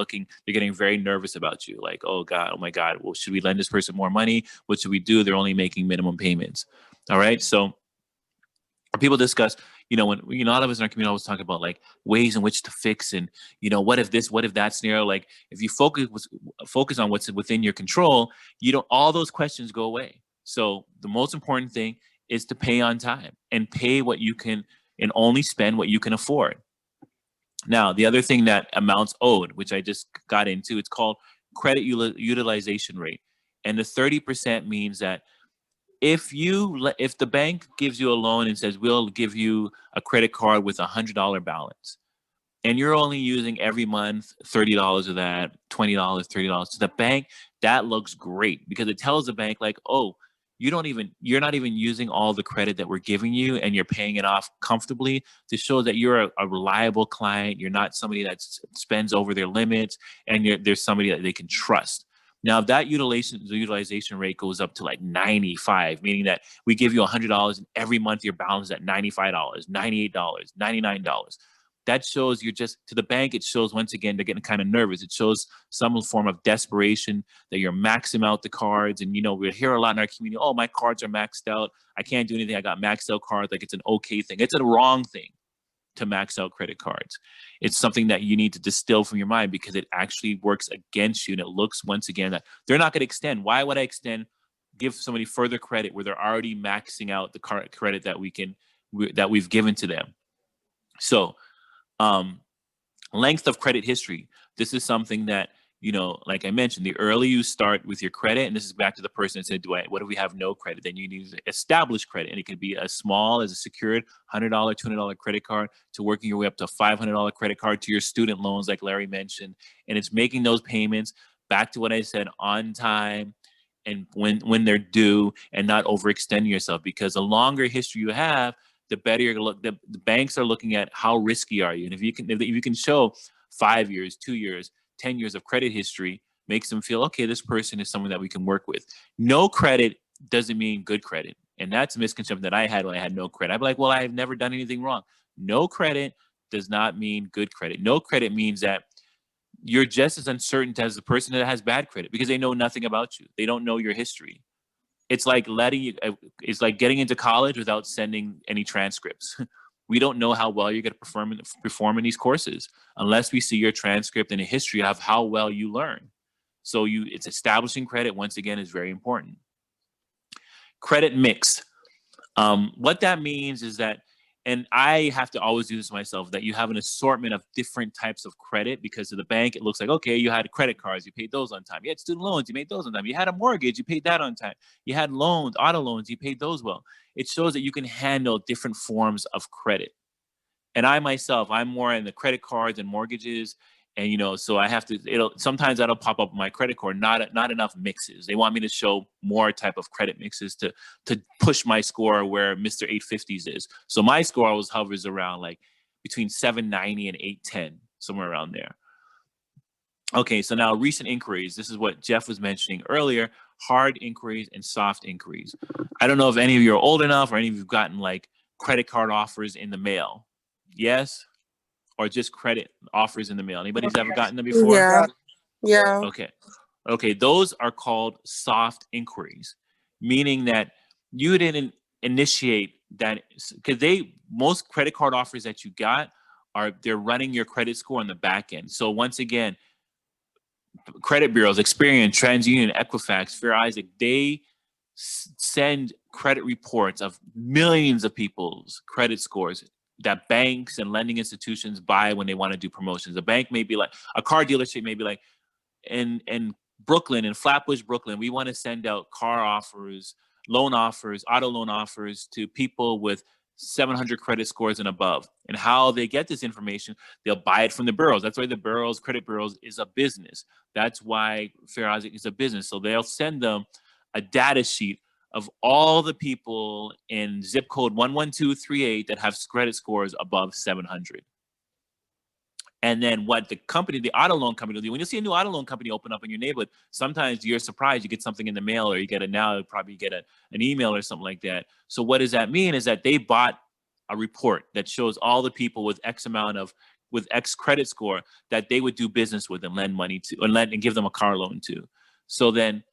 getting very nervous about you. Like, oh my God, well, should we lend this person more money? What should we do? They're only making minimum payments. All right. So people discuss, when a lot of us in our community always talk about like ways in which to fix and what if this, what if that scenario. Like if you focus on what's within your control, all those questions go away. So the most important thing is to pay on time and pay what you can and only spend what you can afford. Now, the other thing that amounts owed, which I just got into, it's called credit utilization rate. And the 30% means that if the bank gives you a loan and says, we'll give you a credit card with $100 balance, and you're only using every month $30 of that, $20, $30 to the bank, that looks great because it tells the bank like, oh, you're not even using all the credit that we're giving you and you're paying it off comfortably, to show that you're a reliable client. You're not somebody that spends over their limits, and there's somebody that they can trust. Now, if that utilization rate goes up to like 95, meaning that we give you $100 and every month your balance is at $95, $98, $99, that shows to the bank, it shows, once again, they're getting kind of nervous. It shows some form of desperation that you're maxing out the cards. And, we hear a lot in our community, oh, my cards are maxed out. I can't do anything. I got maxed out cards. Like it's an okay thing. It's a wrong thing to max out credit cards. It's something that you need to distill from your mind because it actually works against you. And it looks, once again, that they're not going to extend. Why would I give somebody further credit where they're already maxing out the credit that we've given to them? So, length of credit history. This is something that, you know, like I mentioned, the earlier you start with your credit, and this is back to the person that said, what if we have no credit? Then you need to establish credit. And it can be as small as a secured $100, $200 credit card to working your way up to a $500 credit card to your student loans, like Larry mentioned. And it's making those payments, back to what I said, on time and when they're due, and not overextending yourself, because the longer history you have, the better you're gonna look. The banks are looking at how risky are you. And if you can show 5 years, 2 years, 10 years of credit history, makes them feel, okay, this person is someone that we can work with. No credit doesn't mean good credit. And that's a misconception that I had when I had no credit. I'd be like, well, I've never done anything wrong. No credit does not mean good credit. No credit means that you're just as uncertain as the person that has bad credit, because they know nothing about you. They don't know your history. It's like it's like getting into college without sending any transcripts. We don't know how well you're going to perform in these courses unless we see your transcript and a history of how well you learn. So it's establishing credit, once again, is very important. Credit mix. What that means is that, and I have to always do this myself, that you have an assortment of different types of credit, because to the bank, it looks like, okay, you had credit cards, you paid those on time. You had student loans, you made those on time. You had a mortgage, you paid that on time. You had loans, auto loans, you paid those well. It shows that you can handle different forms of credit. And I myself, I'm more in the credit cards and mortgages. And, you know, so I have to, sometimes that'll pop up my credit card, not enough mixes. They want me to show more type of credit mixes to push my score where Mr. 850s is. So my score always hovers around like between 790 and 810, somewhere around there. Okay, so now recent inquiries. This is what Jeff was mentioning earlier, hard inquiries and soft inquiries. I don't know if any of you are old enough or any of you have gotten like credit card offers in the mail. Yes? Or just credit offers in the mail? Anybody's ever gotten them before? Yeah. Yeah. Okay, those are called soft inquiries, meaning that you didn't initiate that, because most credit card offers that you got they're running your credit score on the back end. So once again, credit bureaus, Experian, TransUnion, Equifax, Fair Isaac, they send credit reports of millions of people's credit scores that banks and lending institutions buy when they want to do promotions. A bank may be like, a car dealership may be like, in Brooklyn, in Flatbush, Brooklyn, we want to send out car offers, loan offers, auto loan offers to people with 700 credit scores and above. And how they get this information, they'll buy it from the bureaus. That's why the bureaus, credit bureaus, is a business. That's why Fair Isaac is a business. So they'll send them a data sheet of all the people in zip code 11238 that have credit scores above 700. And then what the auto loan company will do, when you see a new auto loan company open up in your neighborhood, sometimes you're surprised you get something in the mail, or you get probably get an email or something like that. So what does that mean is that they bought a report that shows all the people with X credit score that they would do business with and lend money to, and give them a car loan to. So then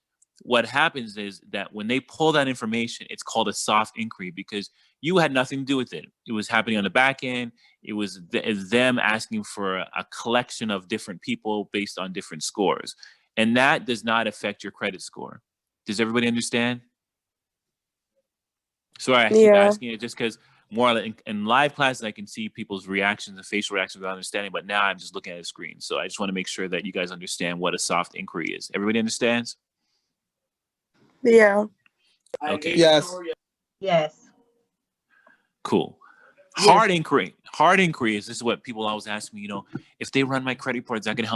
what happens is that when they pull that information, it's called a soft inquiry, because you had nothing to do with it. It was happening on the back end. It was them asking for a collection of different people based on different scores. And that does not affect your credit score. Does everybody understand? Sorry, I keep asking it just because more in live classes, I can see people's reactions and facial reactions without understanding, but now I'm just looking at a screen. So I just want to make sure that you guys understand what a soft inquiry is. Everybody understands? Yeah. Okay. Yes. Yes. Cool. Yes. Hard inquiry is, this is what people always ask me, if they run my credit report, is that going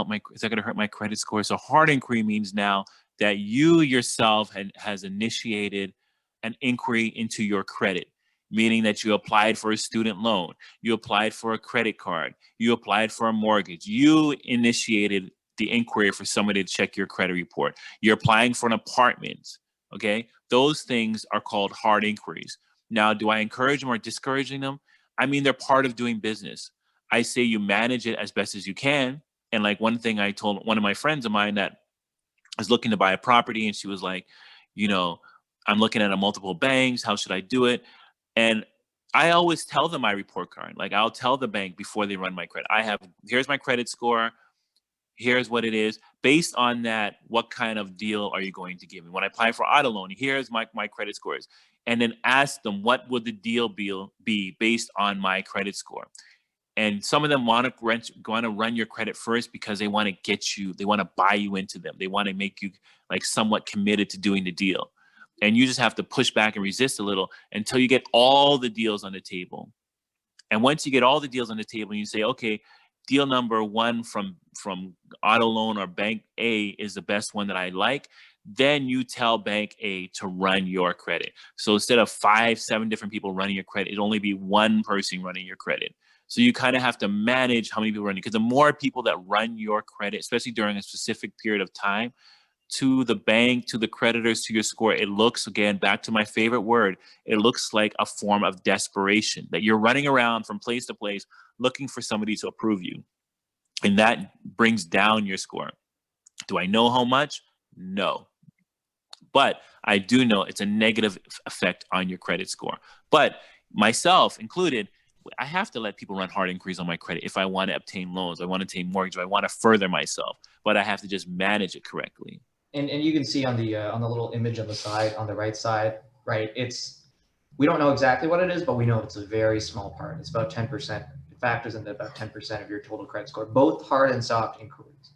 to hurt my credit score? So hard inquiry means now that you yourself has initiated an inquiry into your credit, meaning that you applied for a student loan, you applied for a credit card, you applied for a mortgage, you initiated the inquiry for somebody to check your credit report. You're applying for an apartment, okay? Those things are called hard inquiries. Now, do I encourage them or discouraging them? I mean, they're part of doing business. I say you manage it as best as you can. And like one thing I told one of my friends of mine that was looking to buy a property, and she was like, I'm looking at multiple banks. How should I do it? And I always tell them my report card. Like, I'll tell the bank before they run my credit. Here's my credit score. Here's what it is. Based on that, what kind of deal are you going to give me? When I apply for auto loan, here's my credit scores. And then ask them, what would the deal be based on my credit score? And some of them want to run your credit first because they want to get you, they want to buy you into them. They want to make you like somewhat committed to doing the deal. And you just have to push back and resist a little until you get all the deals on the table. And once you get all the deals on the table, you say, okay, deal number one from auto loan or bank A is the best one that I like. Then you tell bank A to run your credit. So instead of 5, 7 different people running your credit, it'll only be one person running your credit. So you kind of have to manage how many people are running, because the more people that run your credit, especially during a specific period of time, to the bank, to the creditors, to your score, it looks, again, back to my favorite word, it looks like a form of desperation, that you're running around from place to place looking for somebody to approve you. And that brings down your score. Do I know how much? No. But I do know it's a negative effect on your credit score. But myself included, I have to let people run hard inquiries on my credit if I want to obtain loans, I want to obtain mortgage, or I want to further myself. But I have to just manage it correctly. And you can see on the little image on the side, on the right side, right? We don't know exactly what it is, but we know it's a very small part. It's about 10%. It factors into about 10% of your total credit score, both hard and soft inquiries.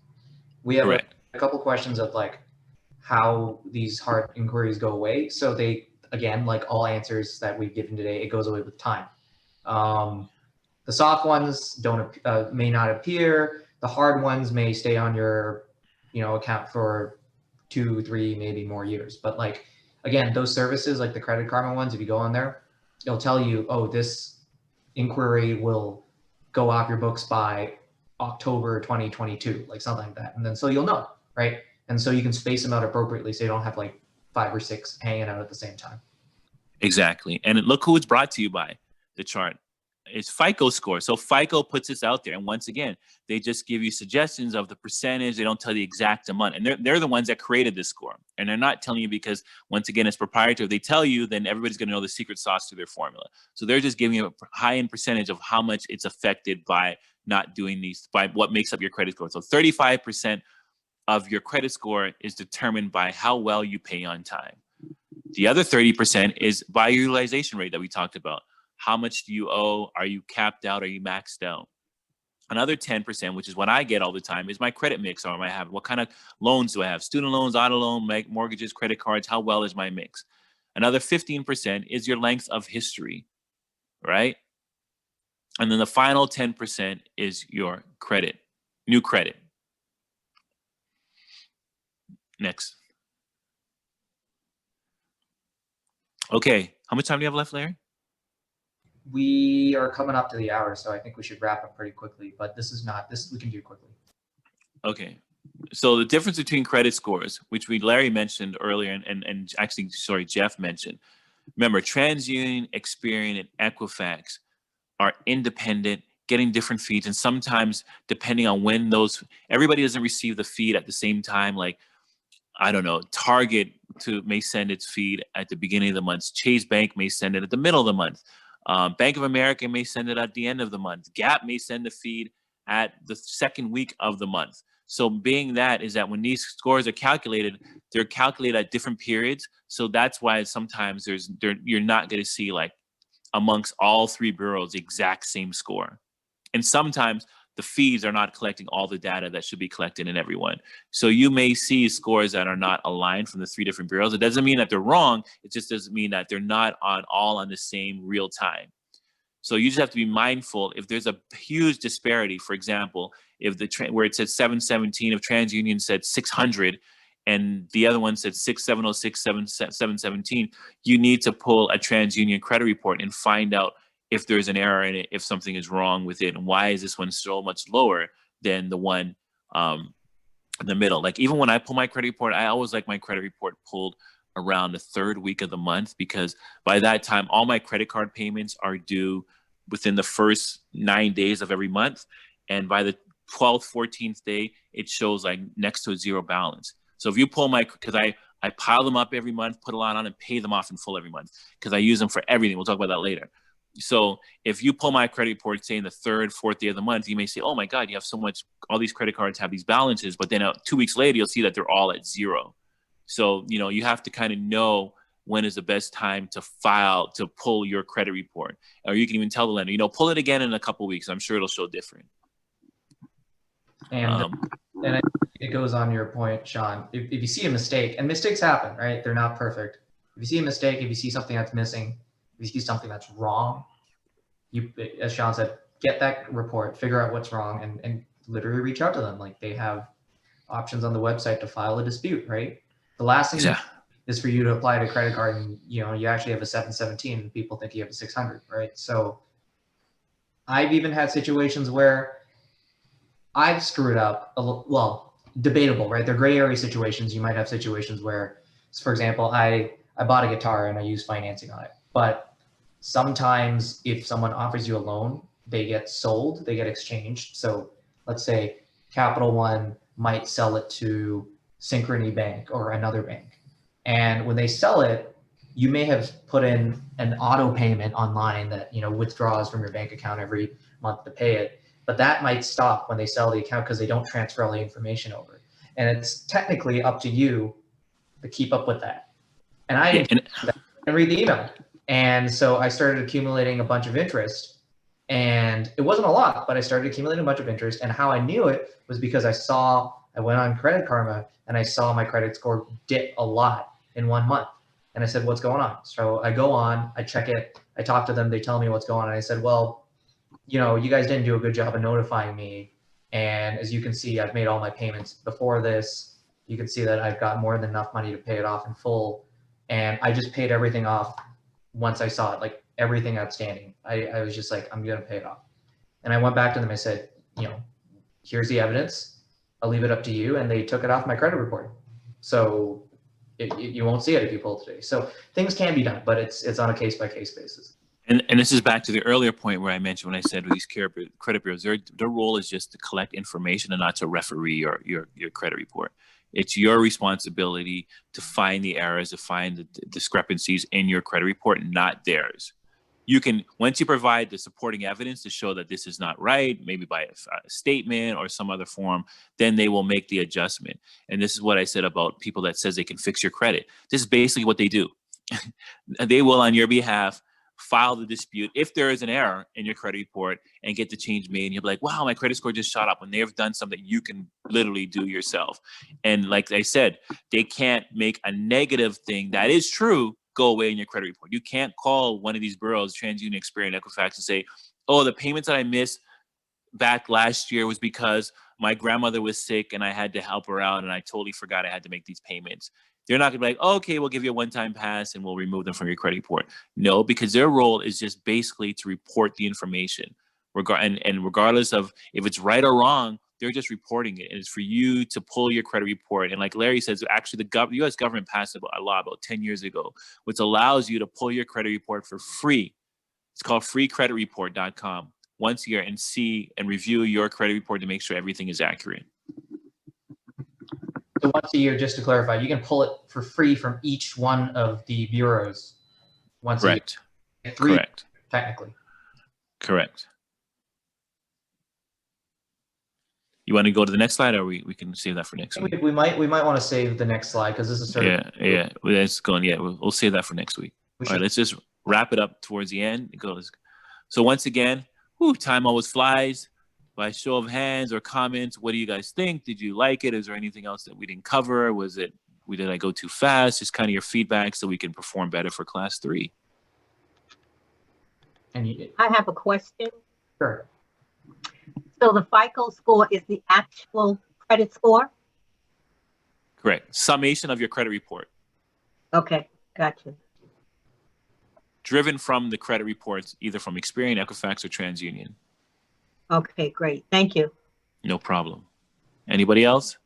We have a couple questions of like how these hard inquiries go away. So they, again, like all answers that we've given today, it goes away with time. The soft ones may not appear. The hard ones may stay on your, account for 2, 3, maybe more years. But like, again, those services, like the Credit Karma ones, if you go on there, it'll tell you, oh, this inquiry will go off your books by October 2022, like something like that. And then so you'll know, right? And so you can space them out appropriately so you don't have like 5 or 6 hanging out at the same time. Exactly. And look who it's brought to you by, the chart. It's Fico Score. So Fico puts this out there. And once again, they just give you suggestions of the percentage. They don't tell the exact amount. And they're the ones that created this score. And they're not telling you because, once again, it's proprietary. If they tell you, then everybody's going to know the secret sauce to their formula. So they're just giving you a high-end percentage of how much it's affected by not doing these, by what makes up your credit score. So 35% of your credit score is determined by how well you pay on time. The other 30% is by your utilization rate that we talked about. How much do you owe? Are you capped out? Are you maxed out? Another 10%, which is what I get all the time, is my credit mix. Or I have, what kind of loans do I have? Student loans, auto loan, mortgages, credit cards. How well is my mix? Another 15% is your length of history, right? And then the final 10% is your credit, new credit. Next. Okay, how much time do you have left, Larry? We are coming up to the hour, so I think we should wrap up pretty quickly, but this we can do quickly. Okay. So the difference between credit scores, which Larry mentioned earlier, and actually, sorry, Jeff mentioned. Remember, TransUnion, Experian, and Equifax are independent, getting different feeds. And sometimes, depending on when everybody doesn't receive the feed at the same time. Like, I don't know, Target may send its feed at the beginning of the month. Chase Bank may send it at the middle of the month. Bank of America may send it at the end of the month. Gap may send the feed at the second week of the month. So being that is that when these scores are calculated, they're calculated at different periods. So that's why sometimes you're not going to see, like, amongst all 3 bureaus the exact same score. And sometimes the feeds are not collecting all the data that should be collected in everyone. So you may see scores that are not aligned from the 3 different bureaus. It doesn't mean that they're wrong. It just doesn't mean that they're not all on the same real time. So you just have to be mindful if there's a huge disparity. For example, if where it said 717, if TransUnion said 600 and the other one said 6706, 717, you need to pull a TransUnion credit report and find out if there's an error in it, if something is wrong with it, and why is this one so much lower than the one in the middle. Like, even when I pull my credit report, I always like my credit report pulled around the 3rd week of the month, because by that time, all my credit card payments are due within the first 9 days of every month. And by the 12th, 14th day, it shows like next to a 0 balance. So if you pull because I pile them up every month, put a lot on, and pay them off in full every month, because I use them for everything. We'll talk about that later. So if you pull my credit report, say in the 3rd, 4th day of the month, you may say, oh my God, you have so much, all these credit cards have these balances, but then 2 weeks later, you'll see that they're all at 0. So, you have to kind of know when is the best time to pull your credit report. Or you can even tell the lender, pull it again in a couple of weeks. I'm sure it'll show different. And it goes on your point, Sean. If you see a mistake, and mistakes happen, right? They're not perfect. If you see a mistake, if you see something that's missing, if you see something that's wrong, you, as Sean said, get that report, figure out what's wrong, and literally reach out to them. Like, they have options on the website to file a dispute, right? The last thing is for you to apply to a credit card and you actually have a 717 and people think you have a 600, right? So I've even had situations where I've screwed up, well, debatable, right? They're gray area situations. You might have situations where, for example, I bought a guitar and I used financing on it. But sometimes if someone offers you a loan, they get sold, they get exchanged. So let's say Capital One might sell it to Synchrony Bank or another bank. And when they sell it, you may have put in an auto payment online that withdraws from your bank account every month to pay it. But that might stop when they sell the account because they don't transfer all the information over. And it's technically up to you to keep up with that. And I didn't read the email. And so I started accumulating a bunch of interest. And it wasn't a lot, but I started accumulating a bunch of interest. And how I knew it was because I went on Credit Karma and I saw my credit score dip a lot in 1 month. And I said, what's going on? So I go on, I check it, I talk to them, they tell me what's going on. And I said, well, you guys didn't do a good job of notifying me. And as you can see, I've made all my payments before this. You can see that I've got more than enough money to pay it off in full. And I just paid everything off once I saw it, like everything outstanding. I was just like, I'm going to pay it off. And I went back to them. I said, here's the evidence. I'll leave it up to you. And they took it off my credit report. So you won't see it if you pull it today. So things can be done, but it's on a case-by-case basis. And this is back to the earlier point where I mentioned when I said with these credit bureaus, their role is just to collect information and not to referee your credit report. It's your responsibility to find the errors, to find the discrepancies in your credit report, not theirs. You can, once you provide the supporting evidence to show that this is not right, maybe by a statement or some other form, then they will make the adjustment. And this is what I said about people that says they can fix your credit. This is basically what they do. They will, on your behalf, file the dispute if there is an error in your credit report and get the change made. And you'll be like, wow, my credit score just shot up, when they have done something you can literally do yourself. And like I said, they can't make a negative thing that is true go away in your credit report. You can't call one of these bureaus, TransUnion, Experian, Equifax, and say, oh, the payments that I missed back last year was because my grandmother was sick and I had to help her out and I totally forgot I had to make these payments. They're not gonna be like, oh, okay, we'll give you a one-time pass and we'll remove them from your credit report. No, because their role is just basically to report the information. And regardless of if it's right or wrong, they're just reporting it. And it's for you to pull your credit report. And like Larry says, actually the U.S. government passed a law about 10 years ago, which allows you to pull your credit report for free. It's called freecreditreport.com. once a year and see and review your credit report to make sure everything is accurate. So once a year, just to clarify, you can pull it for free from each one of the bureaus once Correct. a year. Three, Correct. technically. Correct. You want to go to the next slide, or we can save that for next week? We might want to save the next slide because this is sort of It's going. Yeah, we'll save that for next week. All right, let's just wrap it up towards the end. It goes. So once again, time always flies. By show of hands or comments, what do you guys think? Did you like it? Is there anything else that we didn't cover? Did I go too fast? Just kind of your feedback so we can perform better for class 3. I have a question. Sure. So the FICO score is the actual credit score? Correct. Summation of your credit report. Okay, gotcha. Driven from the credit reports, either from Experian, Equifax, or TransUnion. Okay, great. Thank you. No problem. Anybody else?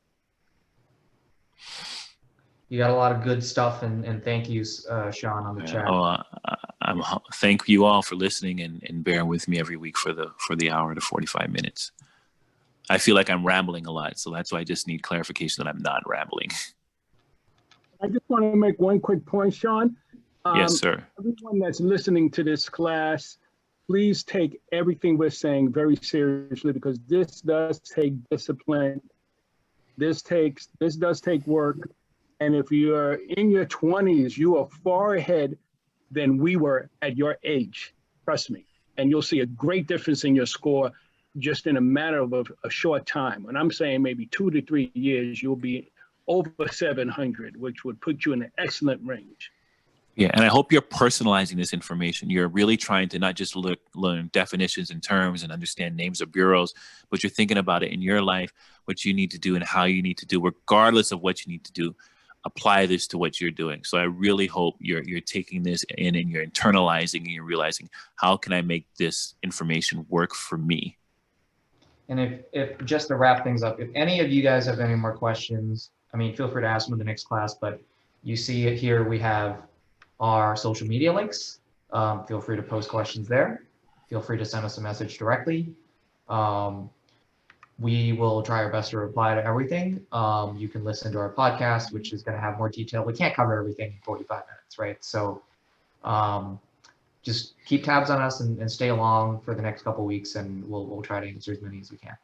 You got a lot of good stuff, and thank yous, Sean, on the chat. Thank you all for listening and bearing with me every week for the hour to 45 minutes. I feel like I'm rambling a lot, so that's why I just need clarification that I'm not rambling. I just want to make one quick point, Sean. Yes, sir. Everyone that's listening to this class, please take everything we're saying very seriously, because this does take discipline. This does take work. And if you're in your 20s, you are far ahead than we were at your age. Trust me. And you'll see a great difference in your score just in a matter of a short time. And I'm saying maybe 2 to 3 years, you'll be over 700, which would put you in an excellent range. Yeah, and I hope you're personalizing this information. You're really trying to not just learn definitions and terms and understand names of bureaus, but you're thinking about it in your life, what you need to do and how you need to do, regardless of what you need to do. Apply this to what you're doing. So I really hope you're taking this in and you're internalizing and you're realizing, how can I make this information work for me? And if just to wrap things up, if any of you guys have any more questions, I mean, feel free to ask them in the next class, but you see it here, we have our social media links. Feel free to post questions there. Feel free to send us a message directly. We will try our best to reply to everything. You can listen to our podcast, which is going to have more detail. We can't cover everything in 45 minutes, right? So just keep tabs on us and stay along for the next couple of weeks, and we'll try to answer as many as we can.